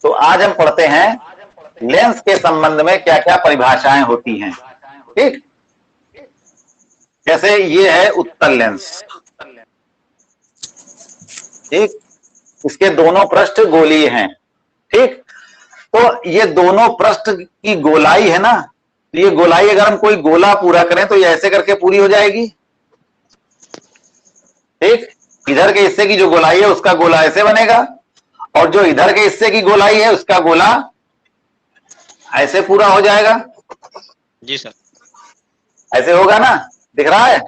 तो आज हम पढ़ते हैं लेंस के संबंध में क्या क्या परिभाषाएं होती हैं। ठीक, जैसे ये है उत्तल लेंस। ठीक, इसके दोनों पृष्ठ गोलीय हैं। ठीक, तो ये दोनों पृष्ठ की गोलाई है ना, तो ये गोलाई अगर हम कोई गोला पूरा करें तो ये ऐसे करके पूरी हो जाएगी। ठीक, इधर के हिस्से की जो गोलाई है उसका गोला ऐसे बनेगा, और जो इधर के हिस्से की गोलाई है उसका गोला ऐसे पूरा हो जाएगा। जी सर। ऐसे होगा ना, दिख रहा है?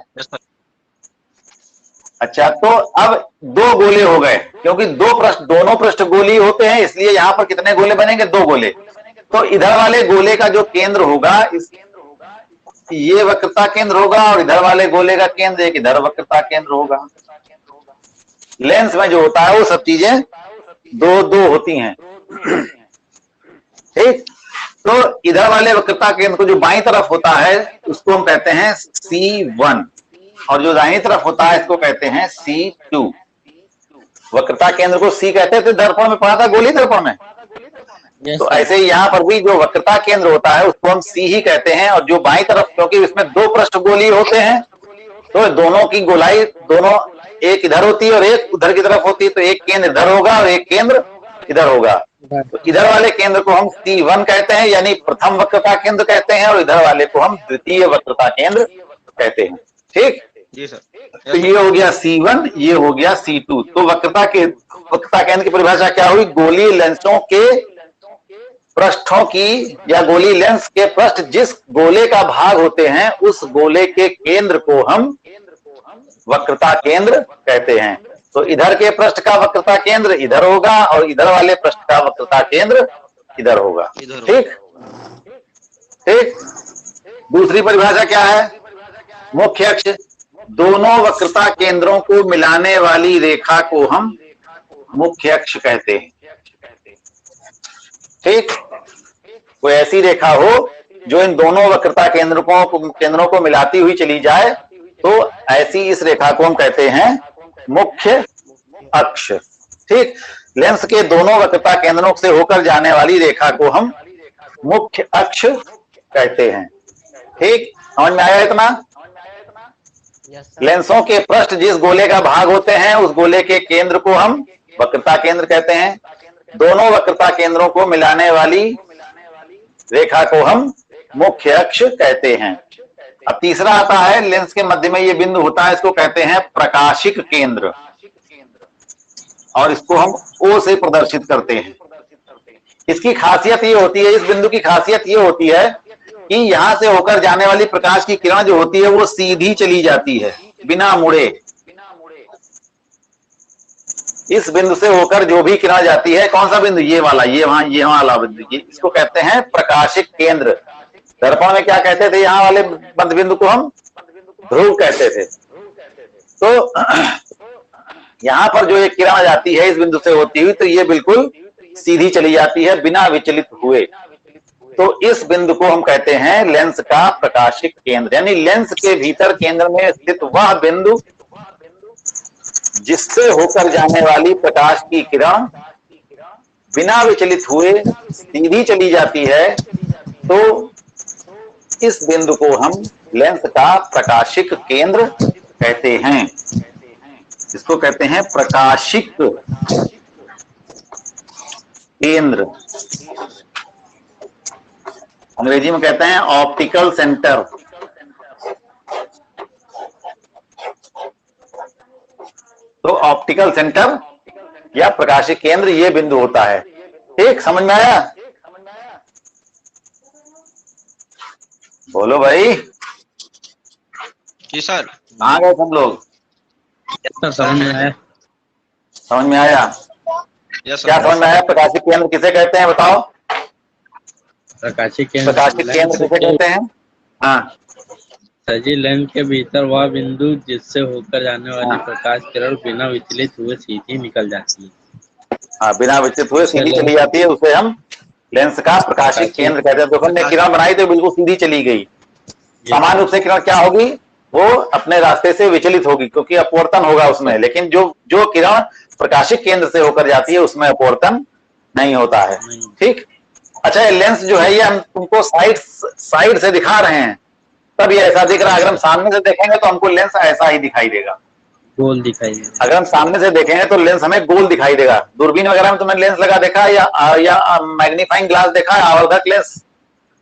अच्छा, तो अब दो गोले हो गए, क्योंकि दोनों पृष्ठ गोली होते हैं, इसलिए यहां पर कितने गोले बनेंगे? दो गोले। तो इधर वाले गोले का जो केंद्र होगा ये वक्रता केंद्र होगा, और इधर वाले गोले का केंद्र एक इधर वक्रता केंद्र होगा। लेंस में जो होता है वो सब चीजें दो दो होती हैं। ठीक, तो इधर वाले वक्रता केंद्र को जो बाईं तरफ होता है उसको हम कहते हैं C1, और जो दाहिनी तरफ होता है इसको कहते हैं C2। वक्रता केंद्र को C कहते थे, दर्पण में पढ़ा था, गोली दर्पण में। तो ऐसे ही यहाँ पर भी जो वक्रता केंद्र होता है उसको हम C ही कहते हैं, और जो बाईं तरफ, क्योंकि इसमें दो पृष्ठ गोली होते हैं तो दोनों की गोलाई दोनों एक इधर होती है और एक उधर की तरफ होती है, तो एक केंद्र इधर होगा और एक केंद्र इधर होगा। तो इधर वाले केंद्र को हम C1 कहते हैं, यानी प्रथम वक्रता केंद्र कहते हैं, और इधर वाले को हम द्वितीय वक्रता केंद्र कहते हैं। ठीक, जी सर। तो ये हो गया C1, ये हो गया C2। तो वक्रता केंद्र की परिभाषा क्या हुई? गोलीय लेंसों के पृष्ठों की, या गोली लेंस के पृष्ठ जिस गोले का भाग होते हैं उस गोले के केंद्र को हम वक्रता केंद्र कहते हैं। तो इधर के पृष्ठ का वक्रता केंद्र इधर होगा, और इधर वाले पृष्ठ का वक्रता केंद्र इधर होगा। ठीक ठीक, दूसरी परिभाषा क्या है? मुख्य अक्ष। दोनों वक्रता केंद्रों को मिलाने वाली रेखा को हम मुख्य अक्ष कहते हैं। ठीक, कोई ऐसी रेखा हो जो इन दोनों वक्रता केंद्रों को मिलाती हुई चली जाए, तो ऐसी इस रेखा को हम कहते हैं मुख्य अक्ष। ठीक, लेंस के दोनों वक्रता केंद्रों से होकर जाने वाली रेखा को हम मुख्य अक्ष कहते हैं। ठीक, समझ में आया इतना? लेंसों के पृष्ठ जिस गोले का भाग होते हैं उस गोले के केंद्र को हम वक्रता केंद्र कहते हैं। दोनों वक्रता केंद्रों को मिलाने वाली रेखा को हम मुख्य अक्ष कहते हैं। अब तीसरा आता है, लेंस के मध्य में ये बिंदु होता है, इसको कहते हैं प्रकाशिक केंद्र, और इसको हम O से प्रदर्शित करते हैं। इसकी खासियत ये होती है, इस बिंदु की खासियत ये होती है कि यहां से होकर जाने वाली प्रकाश की किरण जो होती है वो सीधी चली जाती है बिना मुड़े। इस बिंदु से होकर जो भी किरण जाती है, कौन सा बिंदु? ये वाला, ये वाला बिंदु, इसको कहते हैं प्रकाशिक केंद्र। दर्पण में क्या कहते थे? यहाँ वाले मध्य बिंदु को हम ध्रुव कहते थे। तो यहां पर जो एक किरण जाती है इस बिंदु से होती हुई, तो ये बिल्कुल सीधी चली जाती है बिना विचलित हुए। तो इस बिंदु को हम कहते हैं लेंस का प्रकाशिक केंद्र, यानी लेंस के भीतर केंद्र में स्थित वह बिंदु जिससे होकर जाने वाली प्रकाश की किरण बिना विचलित हुए सीधी चली जाती है, तो इस बिंदु को हम लेंस का प्रकाशिक केंद्र कहते हैं। इसको कहते हैं प्रकाशिक केंद्र, अंग्रेजी में कहते हैं ऑप्टिकल सेंटर। तो ऑप्टिकल सेंटर या प्रकाशिक केंद्र ये बिंदु होता है। ठीक, समझ में आया? बोलो भाई। जी सर। कहाँ गए तुम लोग? समझ में आया। समझ में आया? क्या समझ में आया? प्रकाशिक केंद्र किसे कहते हैं बताओ? प्रकाशिक केंद्र किसे कहते हैं? हाँ, सजी लेंस के भीतर वह बिंदु जिससे होकर जाने वाली प्रकाश किरण बिना विचलित हुए सीधी निकल जाती है। हाँ, बिना विचलित हुए सीधी चली जाती है, उसे हम लेंस का प्रकाशिक केंद्र कहते हैं। तो हमने किरण बनाई तो बिल्कुल सीधी चली गई। सामान्य रूप से किरण क्या होगी? वो अपने रास्ते से विचलित होगी, क्योंकि अपवर्तन होगा उसमें। लेकिन जो किरण प्रकाशिक केंद्र से होकर जाती है उसमें अपवर्तन नहीं होता है। नहीं। ठीक। अच्छा, ये लेंस जो है ये हम तुमको साइड से दिखा रहे हैं तब ये ऐसा दिख रहा है। अगर हम सामने से देखेंगे तो हमको लेंस ऐसा ही दिखाई देगा, गोल दिखाई दे रहा अगर हम सामने से देखेंगे तो लेंस हमें गोल दिखाई देगा। दूरबीन वगैरह में तुमने लेंस लगा देखा है या मैग्नीफाइंग ग्लास देखा है, आवर्धक लेंस?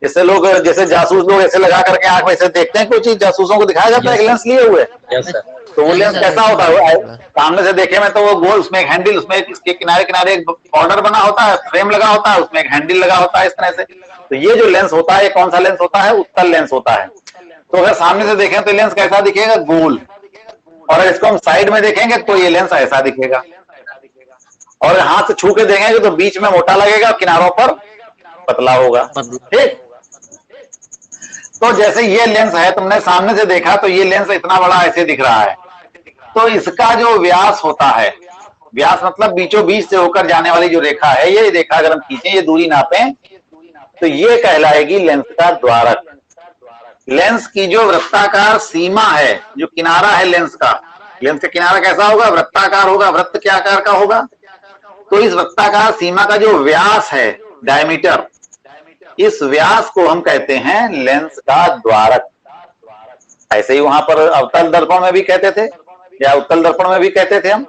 जैसे लोग, जैसे जासूस लोग ऐसे लगा करके आंख में ऐसे देखते हैं, कोई चीज जासूसों को दिखाया जाता है Yes, कि लेंस लिए हुए, है। Yes sir. तो वो लेंस कैसा होता है? सामने से देखे में तो वो गोल, उसमें एक हैंडल, उसमें इसके किनारे किनारे एक बॉर्डर बना होता है, फ्रेम लगा होता है, उसमें एक हैंडल लगा होता है इस तरह से। तो ये जो लेंस होता है, ये कौन सा लेंस होता है? उत्तल लेंस होता है। तो अगर सामने से देखें तो लेंस कैसा दिखेगा? गोल। और अगर इसको हम साइड में देखेंगे तो ये लेंस ऐसा दिखेगा। और हाथ से छू के देखेंगे तो बीच में मोटा लगेगा, किनारों पर पतला होगा। ठीक। तो जैसे ये लेंस है, तुमने सामने से देखा तो ये लेंस इतना बड़ा ऐसे दिख रहा है। तो इसका जो व्यास होता है, व्यास मतलब बीचों बीच से होकर जाने वाली जो रेखा है, ये रेखा अगर हम खींचें, ये दूरी नापें, तो ये कहलाएगी लेंस का द्वारक। लेंस की जो वृत्ताकार सीमा है, जो किनारा है लेंस का, लेंस का किनारा कैसा होगा? वृत्ताकार होगा। वृत्त क्या आकार का होगा? तो इस वृत्ताकार सीमा का जो व्यास है, डायमीटर, इस व्यास को हम कहते हैं लेंस का द्वारक। ऐसे ही वहां पर अवतल दर्पण में भी कहते थे, या उत्तल दर्पण में भी कहते थे हम,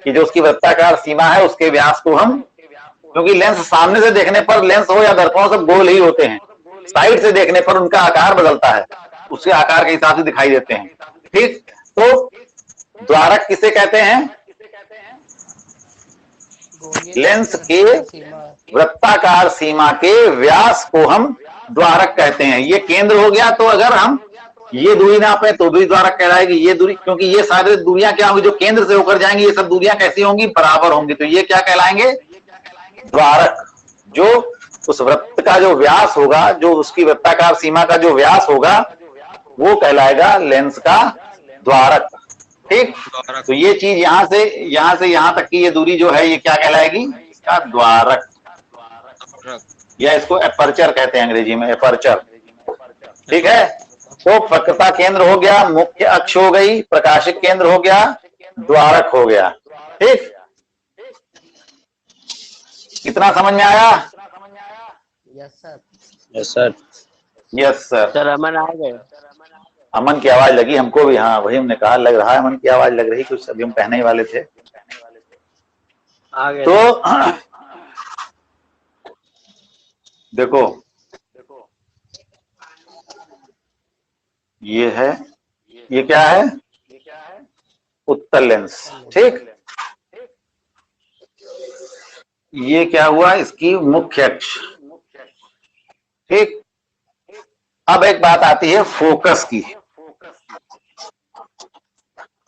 कि जो उसकी वृत्ताकार सीमा है उसके व्यास को हम, क्योंकि लेंस सामने से देखने पर, लेंस हो या दर्पण, सब गोल ही होते हैं, साइड से देखने पर उनका आकार बदलता है, उसके आकार के हिसाब से दिखाई देते हैं। ठीक। तो द्वारक किसे कहते हैं? लेंस के वृत्ताकार सीमा के व्यास को हम द्वारक कहते हैं। ये केंद्र हो गया, तो अगर हम ये दूरी नापे तो भी द्वारक कहलाएगी। ये दूरी, क्योंकि ये सारी दूरियां क्या होंगी? जो केंद्र से होकर जाएंगी, ये सब दूरियां कैसी होंगी? बराबर होंगी। तो ये क्या कहलाएंगे? द्वारक। जो उस वृत्त का जो व्यास होगा, जो उसकी वृत्ताकार सीमा का जो व्यास होगा, वो कहलाएगा लेंस का द्वारक। ठीक। तो ये चीज यहां से यहां तक की ये दूरी जो है, ये क्या कहलाएगी? इसका द्वारक, या इसको एपर्चर कहते हैं अंग्रेजी में, एपर्चर। ठीक है। तो वक्रता केंद्र हो गया, मुख्य अक्ष हो गई, प्रकाशिक केंद्र हो गया, द्वारक हो गया। ठीक। कितना समझ में आया? Yes sir. Yes sir. Yes sir. Sir Aman आ गए। अमन की आवाज लगी हमको भी। हाँ, वही हमने कहा, लग रहा है अमन की आवाज लग रही, कुछ अभी हम कहने ही वाले थे। आ गए। तो देखो, ये है, ये क्या है? उत्तल लेंस। ठीक। ये क्या हुआ? इसकी मुख्य अक्ष। ठीक। अब एक बात आती है फोकस की।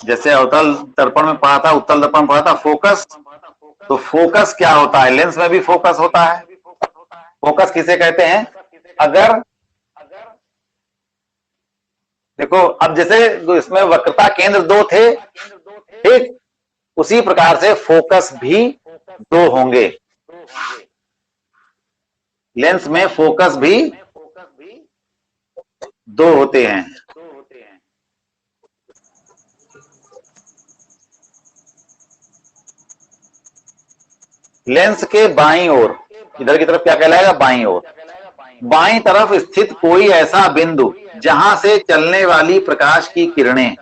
जैसे अवतल दर्पण में पढ़ा था, उत्तल दर्पण में पढ़ा था फोकस। तो फोकस क्या होता है? लेंस में भी फोकस होता है। फोकस किसे कहते हैं? अगर देखो, अब जैसे इसमें वक्रता केंद्र 2 थे, ठीक, उसी प्रकार से फोकस भी 2 होंगे। लेंस में फोकस भी 2 होते हैं। लेंस के बाईं ओर, इधर की तरफ क्या कहलाएगा? बाईं ओर। बाईं तरफ स्थित कोई ऐसा बिंदु जहां से चलने वाली प्रकाश की किरणें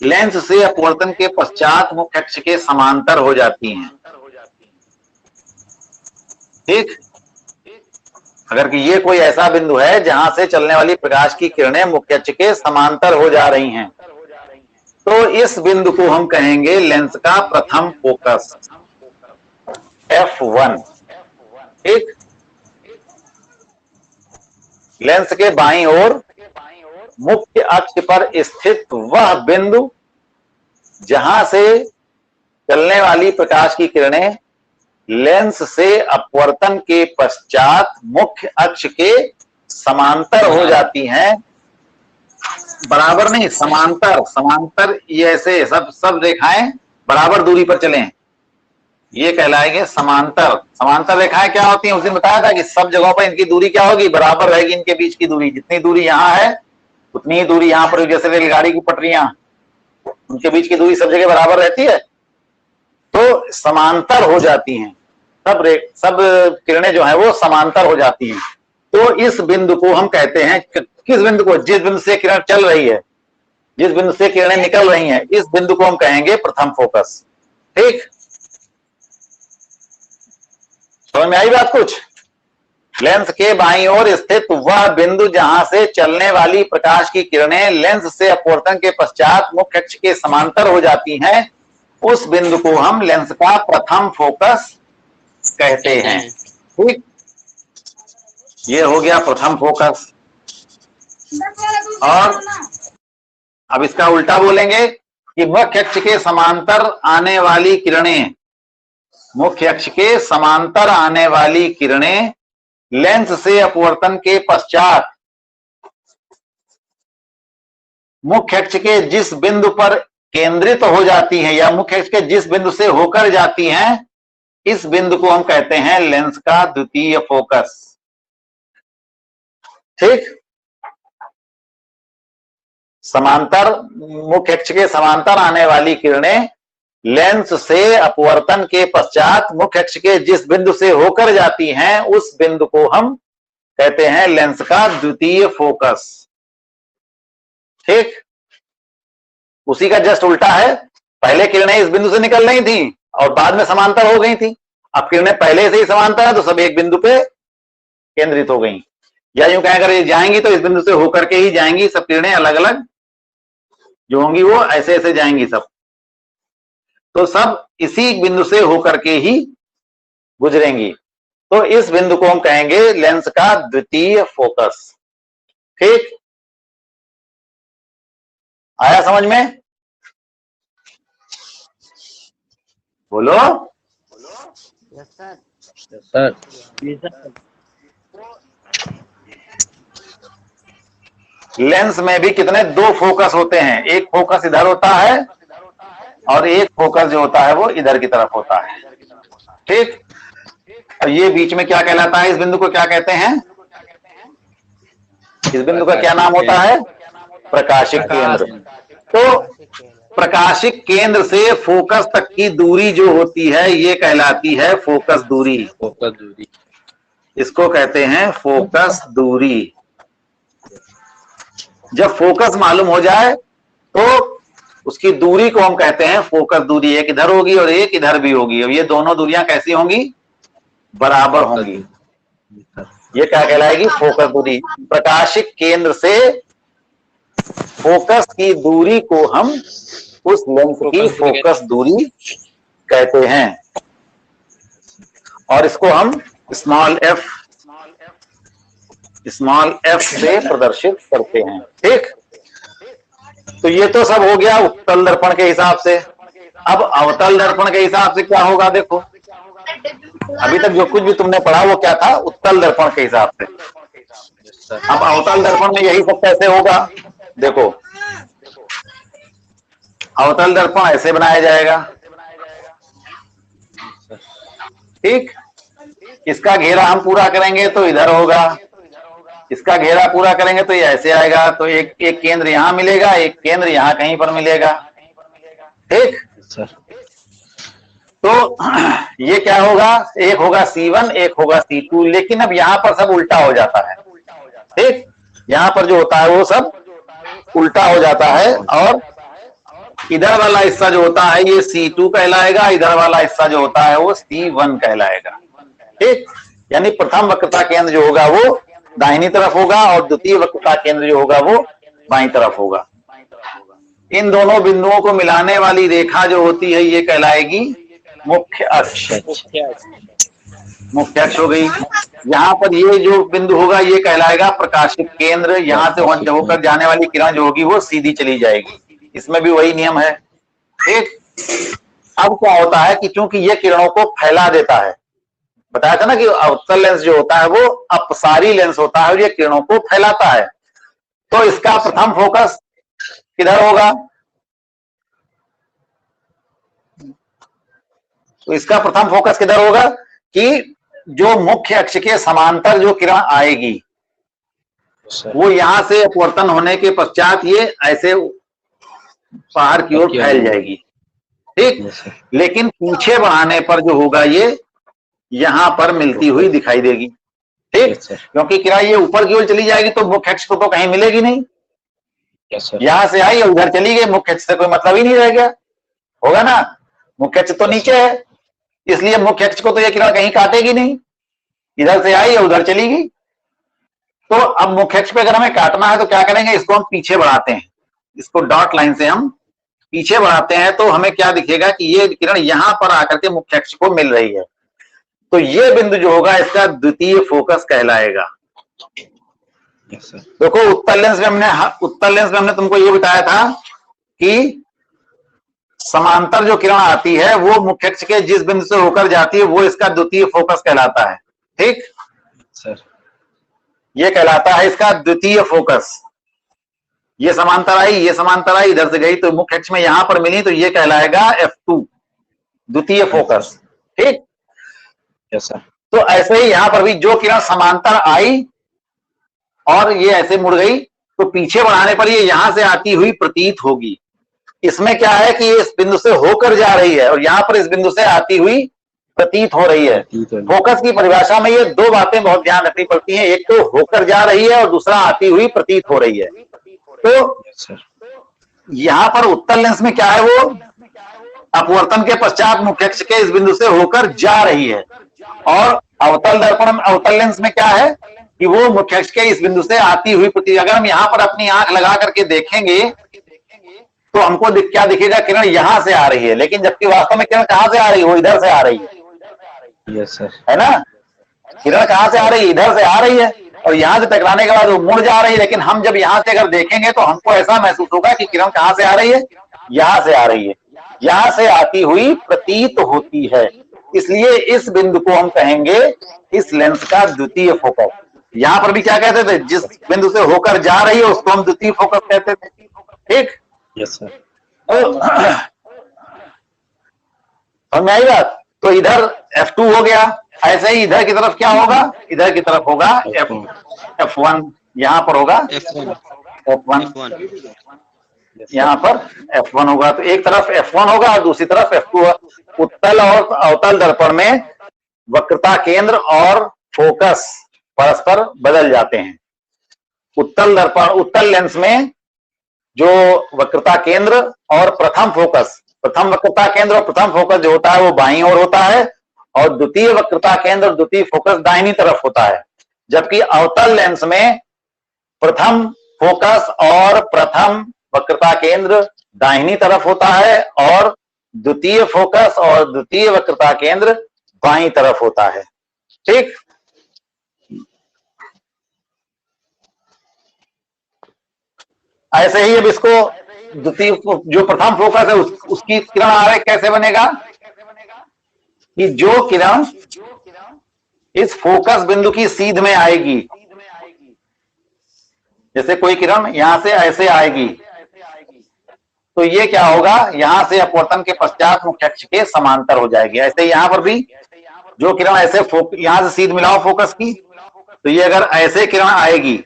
लेंस से अपवर्तन के पश्चात मुख्य अक्ष के समांतर हो जाती हैं। ठीक। अगर कि ये कोई ऐसा बिंदु है जहां से चलने वाली प्रकाश की किरणें मुख्य अक्ष के समांतर हो जा रही हैं, तो इस बिंदु को हम कहेंगे लेंस का प्रथम फोकस, F1। ठीक। लेंस के बाईं ओर मुख्य अक्ष पर स्थित वह बिंदु जहां से चलने वाली प्रकाश की किरणें लेंस से अपवर्तन के पश्चात मुख्य अक्ष के समांतर हो जाती हैं। बराबर नहीं, समांतर। समांतर ये ऐसे सब रेखाएं बराबर दूरी पर चलें, ये कहलाएंगे समांतर। समांतर रेखाएं क्या होती हैं? उस दिन बताया था कि सब जगहों पर इनकी दूरी क्या होगी? बराबर रहेगी। इनके बीच की दूरी, जितनी दूरी यहां है उतनी ही दूरी यहां पर, जैसे रेलगाड़ी की पटरियां, उनके बीच की दूरी सब जगह बराबर रहती है। तो समांतर हो जाती हैं, सब किरणें जो है वो समांतर हो जाती हैं। तो इस बिंदु को हम कहते हैं, किस बिंदु को? जिस बिंदु से किरण चल रही है, जिस बिंदु से किरणें निकल रही हैं, इस बिंदु को हम कहेंगे प्रथम फोकस। ठीक, समझ में आई बात कुछ? लेंस के बाईं ओर स्थित वह बिंदु जहां से चलने वाली प्रकाश की किरणें लेंस से अपवर्तन के पश्चात मुख्य अक्ष के समांतर हो जाती हैं, उस बिंदु को हम लेंस का प्रथम फोकस कहते हैं। ठीक, ये हो गया प्रथम फोकस। और अब इसका उल्टा बोलेंगे कि मुख्य अक्ष के समांतर आने वाली किरणें, मुख्य अक्ष के समांतर आने वाली किरणें लेंस से अपवर्तन के पश्चात मुख्य अक्ष के जिस बिंदु पर केंद्रित हो जाती हैं या मुख्य अक्ष के जिस बिंदु से होकर जाती हैं, इस बिंदु को हम कहते हैं लेंस का द्वितीय फोकस। ठीक, समांतर, मुख्य अक्ष के समांतर आने वाली किरणें लेंस से अपवर्तन के पश्चात मुख्य अक्ष के जिस बिंदु से होकर जाती हैं, उस बिंदु को हम कहते हैं लेंस का द्वितीय फोकस। ठीक, उसी का जस्ट उल्टा है। पहले किरणें इस बिंदु से निकल रही थी और बाद में समांतर हो गई थी। अब किरणें पहले से ही समांतर है तो सब एक बिंदु पे केंद्रित हो गई, या यूं कहें अगर ये जाएंगी तो इस बिंदु से होकर के ही जाएंगी। सब किरणें अलग अलग जो होंगी वो ऐसे ऐसे जाएंगी सब, तो सब इसी बिंदु से होकर के ही गुजरेंगी। तो इस बिंदु को हम कहेंगे लेंस का द्वितीय फोकस। ठीक, आया समझ में? बोलो। Yes sir. सर लेंस में भी कितने? दो फोकस होते हैं। एक फोकस इधर होता है और एक फोकस जो होता है वो इधर की तरफ होता है। ठीक, और ये बीच में क्या कहलाता है? इस बिंदु को क्या कहते हैं? इस बिंदु का क्या नाम होता है? प्रकाशिक केंद्र। तो प्रकाशिक केंद्र से फोकस तक की दूरी जो होती है ये कहलाती है फोकस दूरी। फोकस दूरी, इसको कहते हैं फोकस दूरी। जब फोकस मालूम हो जाए तो उसकी दूरी को हम कहते हैं फोकस दूरी। एक इधर होगी और एक इधर भी होगी। अब ये दोनों दूरियां कैसी होंगी? बराबर होंगी। ये क्या कहलाएगी? फोकस दूरी। प्रकाशिक केंद्र से फोकस की दूरी को हम उस लेंस की फोकस दूरी कहते हैं और इसको हम स्मॉल एफ से प्रदर्शित करते हैं। ठीक, तो ये तो सब हो गया उत्तल दर्पण के हिसाब से। अब अवतल दर्पण के हिसाब से क्या होगा? देखो, अभी तक जो कुछ भी तुमने पढ़ा वो क्या था? उत्तल दर्पण के हिसाब से। अब अवतल दर्पण में यही सब कैसे होगा? देखो, अवतल दर्पण ऐसे बनाया जाएगा। ठीक, इसका घेरा हम पूरा करेंगे तो इधर होगा, इसका घेरा पूरा करेंगे तो ये ऐसे आएगा। तो एक केंद्र यहां मिलेगा, एक केंद्र यहां कहीं पर मिलेगा। ठीक, तो ये क्या होगा? एक होगा C1, एक होगा C2। लेकिन अब यहां पर सब उल्टा हो जाता है। ठीक, यहां पर जो होता है वो सब उल्टा हो जाता है और इधर वाला हिस्सा जो होता है ये C2 कहलाएगा, इधर वाला हिस्सा जो होता है वो C1 कहलाएगा। ठीक, यानी प्रथम वक्रता केंद्र जो होगा वो दाहिनी तरफ होगा और द्वितीय वक्रता केंद्र जो होगा वो बाईं तरफ होगा। इन दोनों बिंदुओं को मिलाने वाली रेखा जो होती है ये कहलाएगी मुख्य अक्ष। मुख्य अक्ष हो गई। यहाँ पर ये जो बिंदु होगा ये कहलाएगा प्रकाशिक केंद्र। यहाँ से होकर जाने वाली किरण जो होगी वो सीधी चली जाएगी। इसमें भी वही नियम है। ठीक, अब क्या होता है कि चूंकि ये किरणों को फैला देता है, बताया था ना कि अवतल लेंस जो होता है वो अपसारी लेंस होता है और ये किरणों को फैलाता है। तो इसका प्रथम फोकस किधर होगा? तो इसका प्रथम फोकस किधर होगा कि जो मुख्य अक्ष के समांतर जो किरण आएगी वो यहां से अपवर्तन होने के पश्चात ये ऐसे बाहर की ओर फैल जाएगी। ठीक। Yes, sir. लेकिन पीछे बढ़ाने पर जो होगा ये यहां पर मिलती हुई दिखाई देगी, ठीक। Yes, sir. क्योंकि किरण ये ऊपर की ओर चली जाएगी तो मुख्य अक्ष को तो कहीं मिलेगी नहीं, Yes, sir. यहां से आई और उधर चली गई, मुख्य अक्ष से कोई मतलब ही नहीं रह गया, होगा ना। मुख्य अक्ष तो नीचे है, इसलिए मुख्य अक्ष को तो ये किरण कहीं काटेगी नहीं, इधर से आई और उधर चली गई। तो अब मुख्य अक्ष पे अगर हमें काटना है तो क्या करेंगे, इसको हम पीछे बढ़ाते हैं, इसको डॉट लाइन से हम पीछे बढ़ाते हैं तो हमें क्या दिखेगा कि ये किरण यहां पर आकर के मुख्य अक्ष को मिल रही है। तो ये बिंदु जो होगा इसका द्वितीय फोकस कहलाएगा। Yes, sir. देखो उत्तल लेंस में हमने तुमको ये बताया था कि समांतर जो किरण आती है वो मुख्य अक्ष के जिस बिंदु से होकर जाती है वो इसका द्वितीय फोकस कहलाता है, ठीक। Sir. ये कहलाता है इसका द्वितीय फोकस। ये समांतर आई इधर से गई तो मुख्य अक्ष में यहां पर मिली तो ये कहलाएगा F2 द्वितीय फोकस, ठीक। Yes, sir. तो ऐसे ही यहां पर भी जो किरण समांतर आई और ये ऐसे मुड़ गई तो पीछे बढ़ाने पर ये यहां से आती हुई प्रतीत होगी। इसमें क्या है कि ये इस बिंदु से होकर जा रही है और यहां पर इस बिंदु से आती हुई प्रतीत हो रही है। फोकस की परिभाषा में ये दो बातें बहुत ध्यान रखनी पड़ती हैं, एक तो होकर जा रही है और दूसरा आती हुई प्रतीत हो रही है। तो Yes, sir. यहां पर उत्तल लेंस में क्या है, वो अपवर्तन के पश्चात मुख्य अक्ष के इस बिंदु से होकर जा रही है और अवतल लेंस में क्या है कि वो मुख्य अक्ष के इस बिंदु से आती हुई प्रतीत। अगर हम यहां पर अपनी आंख लगा करके देखेंगे तो हमको क्या दिखेगा, किरण यहां से आ रही है, लेकिन जबकि वास्तव में किरण कहां से आ रही है, वो इधर से आ रही है, Yes, sir. है ना। किरण कहां से आ रही है, इधर से आ रही है और यहां से टकराने के बाद वो मुड़ जा रही है। लेकिन हम जब यहां से अगर देखेंगे तो हमको ऐसा महसूस होगा कि किरण कहां से आ रही है, यहां से आ रही है, यहां से आती हुई प्रतीत होती है। इसलिए इस बिंदु को हम कहेंगे इस लेंस का द्वितीय फोकस। यहां पर भी क्या कहते थे, जिस बिंदु से होकर जा रही है उसको हम द्वितीय फोकस कहते थे, ठीक। Yes, sir. और मैं आई बात, तो इधर F2 हो गया, ऐसे ही इधर की तरफ क्या होगा, इधर की तरफ होगा F1, यहां पर होगा F1 F1, F1 यहां पर F1 होगा। तो एक तरफ F1 होगा और दूसरी तरफ F2 होगा। उत्तल और अवतल दर्पण में वक्रता केंद्र और फोकस परस्पर बदल जाते हैं। उत्तल लेंस में जो वक्रता केंद्र और प्रथम वक्रता केंद्र और प्रथम फोकस जो होता है वो बाईं ओर होता है और द्वितीय वक्रता केंद्र और द्वितीय फोकस दाहिनी तरफ होता है। जबकि अवतल लेंस में प्रथम फोकस और प्रथम वक्रता केंद्र दाहिनी तरफ होता है और द्वितीय फोकस और द्वितीय वक्रता केंद्र बाईं तरफ होता है, ठीक। ऐसे ही अब इसको द्वितीय जो प्रथम फोकस है उसकी किरण आरेख कैसे बनेगा कि जो किरण इस फोकस बिंदु की सीध में आएगी, जैसे कोई किरण यहां से ऐसे आएगी तो ये क्या होगा, यहां से अपवर्तन के पश्चात मुख्य अक्ष के समांतर हो जाएगी। ऐसे यहां पर भी जो किरण ऐसे यहां से सीध मिलाओ फोकस की, तो ये अगर ऐसे किरण आएगी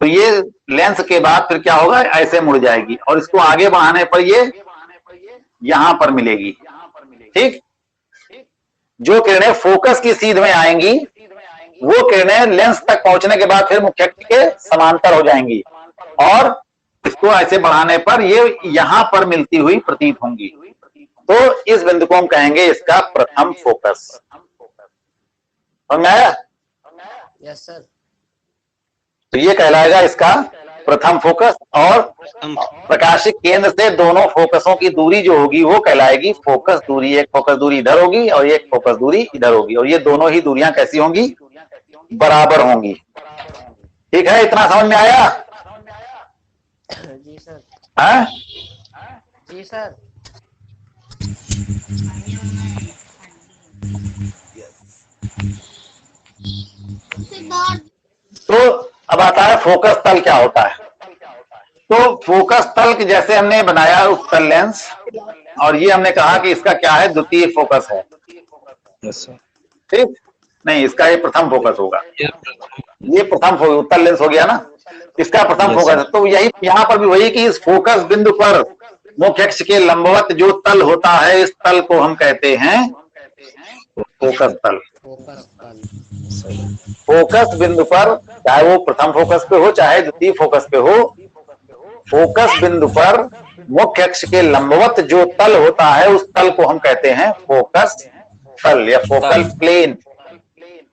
तो ये लेंस के बाद फिर क्या होगा, ऐसे मुड़ जाएगी और इसको आगे बढ़ाने पर ये यहां पर मिलेगी, ठीक। जो किरणें फोकस की सीध में आएंगी वो किरणें लेंस तक पहुंचने के बाद फिर मुख्य अक्ष के समांतर हो जाएंगी और इसको ऐसे बढ़ाने पर ये यहां पर मिलती हुई प्रतीत होंगी। तो इस बिंदु को हम कहेंगे इसका प्रथम फोकस। समझ में आया? Yes sir. तो ये कहलाएगा इसका प्रथम फोकस और प्रकाशिक केंद्र से दोनों फोकसों की दूरी जो होगी वो कहलाएगी फोकस दूरी। एक फोकस दूरी इधर होगी और एक फोकस दूरी इधर होगी और ये दोनों ही दूरियां कैसी होंगी, बराबर होंगी। ठीक है, इतना समझ में आया? जी सर। हाँ जी सर। तो अब आता है फोकस तल क्या होता है। तो फोकस तल जैसे हमने बनाया उत्तल लेंस और ये हमने कहा कि इसका क्या है, द्वितीय फोकस है। ठीक, नहीं इसका ये प्रथम फोकस होगा। ये प्रथम उत्तल लेंस हो गया ना, इसका प्रथम फोकस है। तो यही यहां पर भी वही कि इस फोकस बिंदु पर मुख्य अक्ष के लंबवत जो तल होता है, इस तल को हम कहते हैं फोकस तल। फोकस तल। फोकस बिंदु पर, चाहे वो प्रथम फोकस पे हो चाहे द्वितीय फोकस पे हो, फोकस बिंदु पर मुख्य अक्ष के लंबवत जो तल होता है, उस तल को हम कहते हैं फोकस तल या फोकल प्लेन।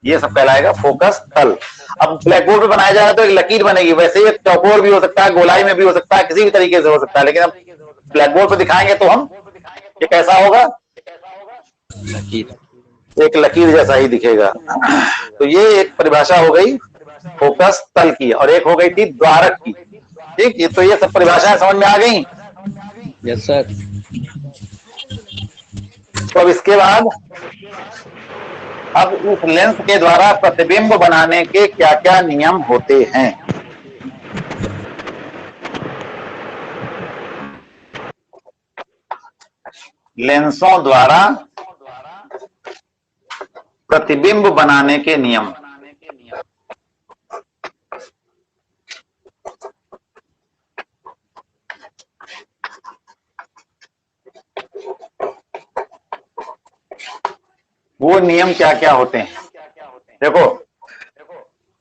ये सब कहलाएगा फोकस तल। अब ब्लैक बोर्ड पे बनाया जाएगा तो एक लकीर बनेगी, वैसे ये चौकोर भी हो सकता है, गोलाई में भी हो सकता है, किसी भी तरीके से हो सकता है, लेकिन अब ब्लैक बोर्ड पे दिखाएंगे तो हम ये कैसा होगा, एक लकीर जैसा ही दिखेगा। तो ये एक परिभाषा हो गई फोकस तल की, और एक हो गई थी द्वारक की। ठीक, ये तो ये सब परिभाषाएं समझ में आ गई। Yes sir. तो अब इसके बाद अब इस लेंस के द्वारा प्रतिबिंब बनाने के क्या क्या नियम होते हैं। लेंसों द्वारा प्रतिबिंब बनाने के नियम। वो नियम क्या क्या होते हैं? देखो,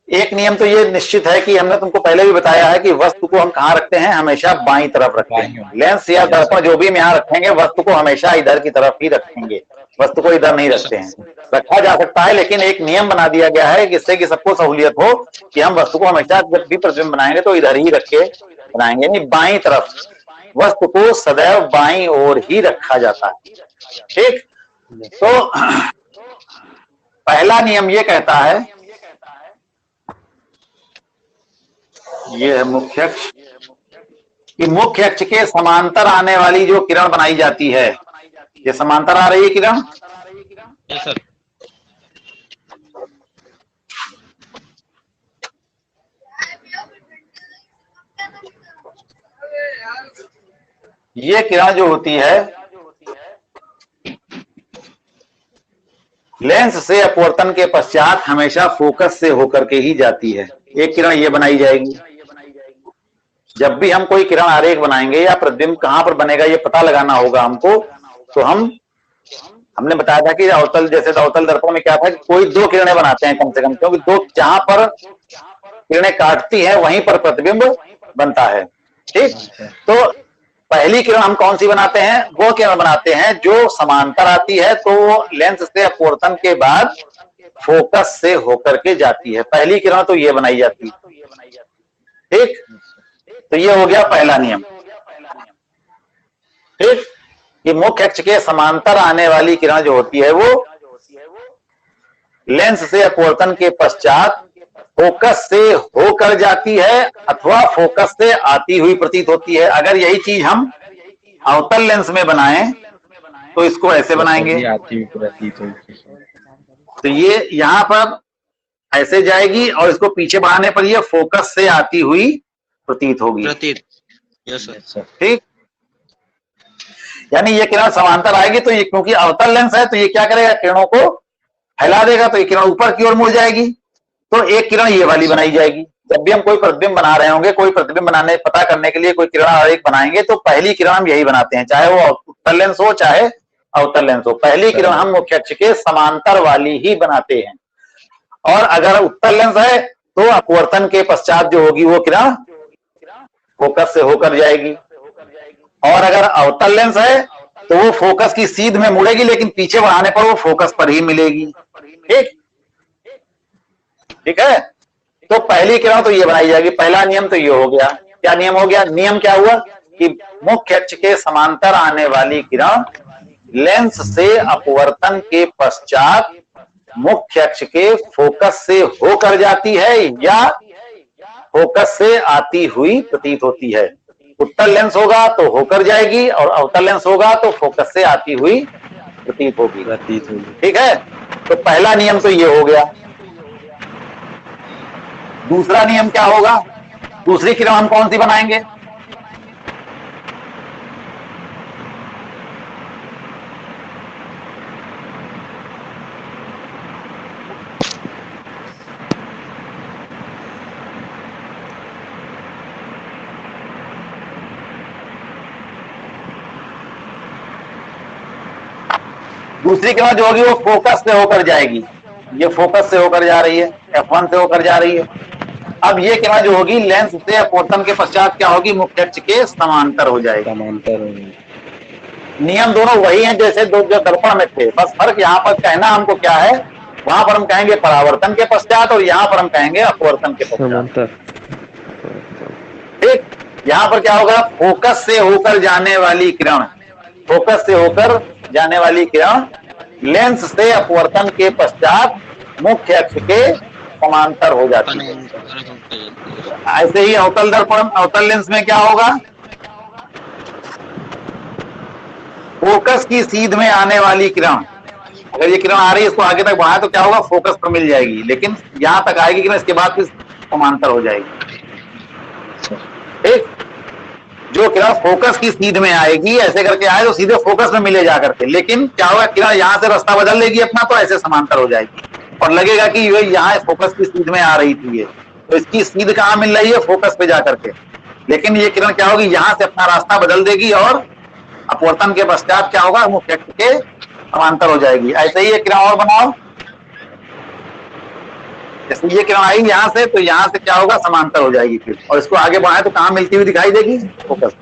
एक नियम तो ये निश्चित है कि हमने तुमको पहले भी बताया है कि वस्तु को हम कहाँ रखते हैं, हमेशा बाईं तरफ रखते हैं। लेंस या दर्पण जो भी हम यहाँ रखेंगे, वस्तु को हमेशा इधर की तरफ ही रखेंगे, वस्तु को इधर नहीं रखते हैं। रखा जा सकता है, लेकिन एक नियम बना दिया गया है जिससे कि सबको सहूलियत हो कि हम वस्तु को हमेशा जब भी प्रतिबिंब बनाएंगे तो इधर ही रख के बनाएंगे, यानी बाईं तरफ। वस्तु को सदैव बाईं ओर ही रखा जाता है। ठीक, तो पहला नियम ये कहता है, ये है मुख्य अक्ष, कि मुख्य अक्ष के समांतर आने वाली जो किरण बनाई जाती है, ये समांतर आ रही है किरण। Yes sir. ये किरण जो होती है लेंस से अपवर्तन के पश्चात हमेशा फोकस से होकर के ही जाती है। एक किरण ये बनाई जाएगी। जब भी हम कोई किरण आरेख बनाएंगे या प्रतिबिंब कहां पर बनेगा ये पता लगाना होगा हमको, तो हमने बताया था कि अवतल, जैसे अवतल दर्पण में क्या था कि कोई दो किरणें बनाते हैं कम से कम, क्योंकि दो जहां पर किरणें काटती हैं वहीं पर प्रतिबिंब बनता है। ठीक, तो पहली किरण हम कौन सी बनाते हैं? वो किरण बनाते हैं जो समांतर आती है, तो लेंस से अपवर्तन के बाद फोकस से होकर के जाती है। पहली किरण तो ये बनाई जाती है। ठीक, तो ये हो गया पहला नियम। ठीक, कि मुख्य अक्ष के समांतर आने वाली किरण जो होती है वो लेंस से अपवर्तन के पश्चात फोकस से होकर जाती है अथवा फोकस से आती हुई प्रतीत होती है। अगर यही चीज हम अवतल लेंस में बनाएं तो इसको ऐसे बनाएंगे, आती हुई प्रतीत होगी। तो ये यहां पर ऐसे जाएगी और इसको पीछे बढ़ाने पर ये फोकस से आती हुई प्रतीत होगी। Yes sir. ठीक, यानी ये किरण समांतर आएगी, तो ये क्योंकि अवतल लेंस है तो ये क्या करेगा, किरणों को फैला देगा, तो ये किरण ऊपर की ओर मुड़ जाएगी। तो एक किरण ये वाली बनाई जाएगी। जब भी हम कोई प्रतिबिंब बना रहे होंगे, कोई प्रतिबिंब बनाने पता करने के लिए कोई किरण आरेख बनाएंगे, तो पहली किरण हम यही बनाते हैं, चाहे वो उत्तल लेंस हो चाहे अवतल लेंस हो। पहली किरण हम मुख्य अक्ष के समांतर वाली ही बनाते हैं। और अगर उत्तल लेंस है तो अपवर्तन के पश्चात जो होगी वो किरण फोकस से होकर जाएगी, और अगर अवतल लेंस है तो वो फोकस की सीध में मुड़ेगी, लेकिन पीछे बढ़ाने पर वो फोकस पर ही मिलेगी। ठीक, ठीक है। तो पहली किरण तो ये बनाई जाएगी। पहला नियम तो ये हो गया। क्या नियम हो गया? नियम क्या हुआ कि मुख्य अक्ष के समांतर आने वाली किरण लेंस से अपवर्तन के पश्चात मुख्य अक्ष के फोकस से होकर जाती है या फोकस से आती हुई प्रतीत होती है। उत्तल लेंस होगा तो होकर जाएगी और अवतल लेंस होगा तो फोकस से आती हुई प्रतीत होगी। ठीक है, तो पहला नियम तो ये हो गया। दूसरा नियम क्या होगा? दूसरी किरण हम कौन सी बनाएंगे? दूसरी किरण जो होगी वो फोकस से होकर जाएगी, ये फोकस से होकर जा रही है, F1 से होकर जा रही है। अब ये किरण जो होगी लेंस से अपवर्तन के पश्चात क्या होगी, मुख्य अक्ष के समांतर हो जाएगी। समांतर हो गई। नियम दोनों वही हैं जैसे दो जो दर्पण में थे, बस फर्क यहाँ पर कहना हमको क्या है, वहां पर हम कहेंगे परावर्तन के पश्चात और यहाँ पर हम कहेंगे अपवर्तन के पश्चात। समांतर। ठीक, यहाँ पर क्या होगा, फोकस से होकर जाने वाली किरण, फोकस से होकर जाने वाली किरण लेंस से अपवर्तन के पश्चात मुख्य अक्ष के समांतर हो जाती है। ऐसे ही अवतल दर्पण, अवतल लेंस में क्या होगा, फोकस की सीध में आने वाली किरण, अगर ये किरण आ रही है इसको आगे तक बढ़ाए तो क्या होगा, फोकस पर मिल जाएगी, लेकिन यहां तक आएगी किरण, इसके बाद फिर समांतर हो जाएगी। ठीक, जो किरण फोकस की सीध में आएगी ऐसे करके आए तो सीधे फोकस में मिले जा करके, लेकिन क्या होगा, किरण यहां से रास्ता बदल लेगी अपना तो ऐसे समांतर हो जाएगी और लगेगा कि ये यहाँ फोकस की सीध में आ रही थी, ये तो इसकी सीध कहां मिल रही है, फोकस पे जाकर के, लेकिन ये किरण क्या होगी, यहां से अपना रास्ता बदल देगी और अपवर्तन के पश्चात क्या होगा, मुख्य अक्ष के समांतर हो जाएगी। ऐसे ही ये किरण और बनाओ, जैसे ये किरण आएगी यहां से तो यहां से क्या होगा, समांतर हो जाएगी फिर, और इसको आगे बढ़ाए तो कहां मिलती हुई दिखाई देगी, फोकस।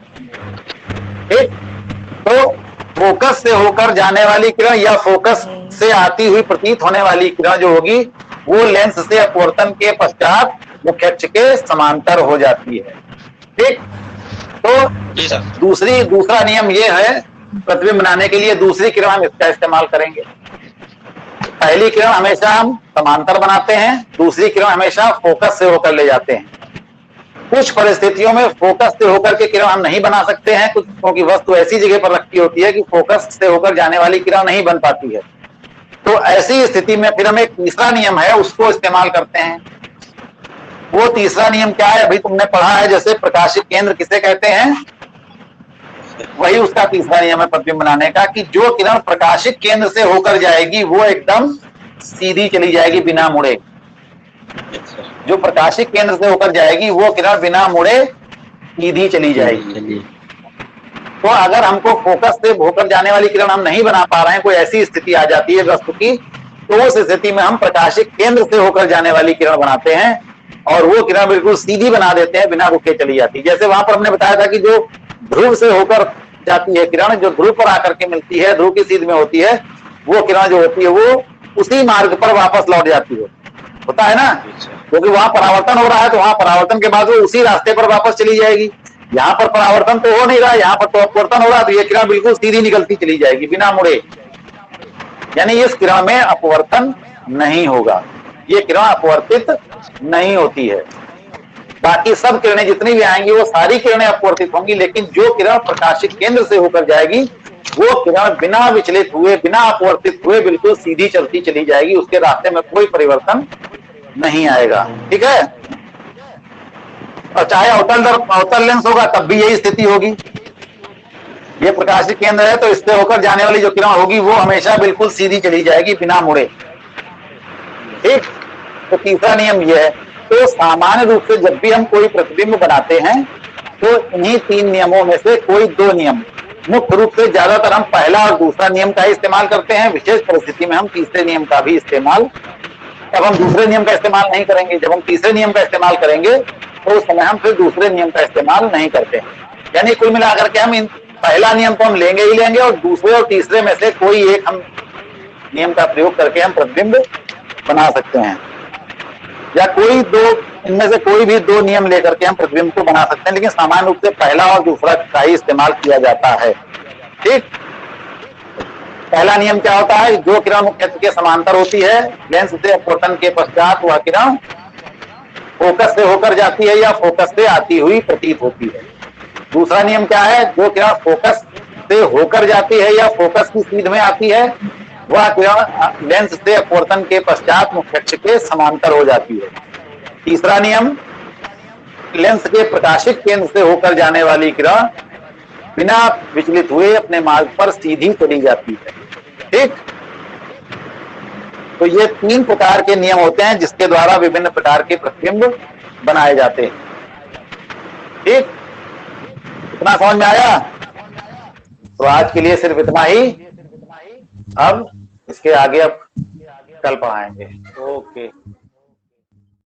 ठीक, तो फोकस से होकर जाने वाली किरण या फोकस से आती हुई प्रतीत होने वाली किरण जो होगी वो लेंस से अपवर्तन के पश्चात मुख्य अक्ष के समांतर हो जाती है। ठीक, तो दूसरा नियम ये है, प्रतिबिंब बनाने के लिए दूसरी किरण हम इसका इस्तेमाल करेंगे। पहली किरण हमेशा हम समांतर बनाते हैं, दूसरी किरण हमेशा फोकस से होकर ले जाते हैं। कुछ परिस्थितियों में फोकस से होकर के किरण हम नहीं बना सकते हैं, कुछ क्योंकि वस्तु ऐसी जगह पर रखी होती है कि फोकस से होकर जाने वाली किरण नहीं बन पाती है, तो ऐसी स्थिति में फिर हम एक तीसरा नियम है उसको इस्तेमाल करते हैं। वो तीसरा नियम क्या है, अभी तुमने पढ़ा है, जैसे प्रकाशिक केंद्र किसे कहते हैं, वही उसका तीसरा नियम है प्रतिबिंब बनाने का, कि जो किरण प्रकाशिक केंद्र से होकर जाएगी वो एकदम सीधी चली जाएगी बिना मुड़े। जो प्रकाशिक केंद्र से होकर जाएगी वो किरण बिना मुड़े सीधी चली जाएगी। तो अगर हमको फोकस से होकर जाने वाली किरण हम नहीं बना पा रहे हैं, कोई ऐसी स्थिति आ जाती है वस्तु की, तो उस स्थिति में हम प्रकाशिक केंद्र से होकर जाने वाली किरण बनाते हैं और वो किरण बिल्कुल सीधी बना देते हैं, बिना रुके चली जाती है। जैसे वहां पर हमने बताया था कि जो ध्रुव से होकर जाती है किरण, जो ध्रुव पर आकर के मिलती है, ध्रुव की सीध में होती है, वो किरण जो होती है वो उसी मार्ग पर वापस लौट जाती है, होता है ना, क्योंकि वहां परावर्तन हो रहा है तो वहां परावर्तन के बाद वो उसी रास्ते पर वापस चली जाएगी। यहाँ पर परावर्तन तो हो नहीं रहा, यहाँ पर तो अपवर्तन हो रहा है, तो ये किरण बिल्कुल सीधी निकलती चली जाएगी बिना मुड़े, यानी इस किरण में अपवर्तन नहीं होगा, ये किरण अपवर्तित नहीं होती है। बाकी सब किरणें जितनी भी आएंगी वो सारी किरणें अपवर्तित होंगी, लेकिन जो किरण प्रकाशिक केंद्र से होकर जाएगी वो किरण बिना विचलित हुए, बिना अपवर्तित हुए बिल्कुल सीधी चलती चली जाएगी, उसके रास्ते में कोई परिवर्तन नहीं आएगा। ठीक है, और चाहे अवतल लेंस होगा तब भी यही स्थिति होगी। ये प्रकाशिक केंद्र है तो इससे होकर जाने वाली जो किरण होगी वो हमेशा बिल्कुल सीधी चली जाएगी बिना मुड़े। ठीक, तो तीसरा नियम यह है। तो सामान्य रूप से जब भी हम कोई प्रतिबिंब बनाते हैं तो इन्हीं तीन नियमों में से कोई दो नियम, मुख्य रूप से ज्यादातर हम पहला और दूसरा नियम का इस्तेमाल करते हैं, विशेष परिस्थिति में हम तीसरे नियम का भी इस्तेमाल, तब हम दूसरे नियम का इस्तेमाल नहीं करेंगे। जब हम तीसरे नियम का इस्तेमाल करेंगे तो उस समय हम फिर दूसरे नियम का इस्तेमाल नहीं करते हैं। यानी कुल मिलाकर के हम इन पहला नियम तो हम लेंगे ही लेंगे और दूसरे और तीसरे में से कोई एक हम नियम का प्रयोग करके हम प्रतिबिंब बना सकते हैं, या कोई दो, इनमें से कोई भी दो नियम लेकर के हम प्रतिबिंब को बना सकते हैं, लेकिन सामान्य रूप से पहला और दूसरा का ही इस्तेमाल किया जाता है। ठीक, पहला नियम क्या होता है, जो किरण मुख्य अक्ष के समांतर होती है, लेंस से अपवर्तन के पश्चात वह किरण फोकस से होकर जाती है या फोकस से आती हुई प्रतीत होती है। दूसरा नियम क्या है, जो किरण फोकस से होकर जाती है या फोकस की सीध में आती है वह किरण लेंस से अपवर्तन के पश्चात मुख्य अक्ष के समांतर हो जाती है। तीसरा नियम, लेंस के प्रकाशिक केंद्र से होकर जाने वाली किरण बिना विचलित हुए अपने मार्ग पर सीधी चली जाती है। ठीक, तो ये तीन प्रकार के नियम होते हैं जिसके द्वारा विभिन्न प्रकार के प्रतिबिंब बनाए जाते हैं। ठीक, इतना समझ में आया? तो आज के लिए सिर्फ इतना ही। अब इसके आगे अब कल पढ़ाएंगे। ओके।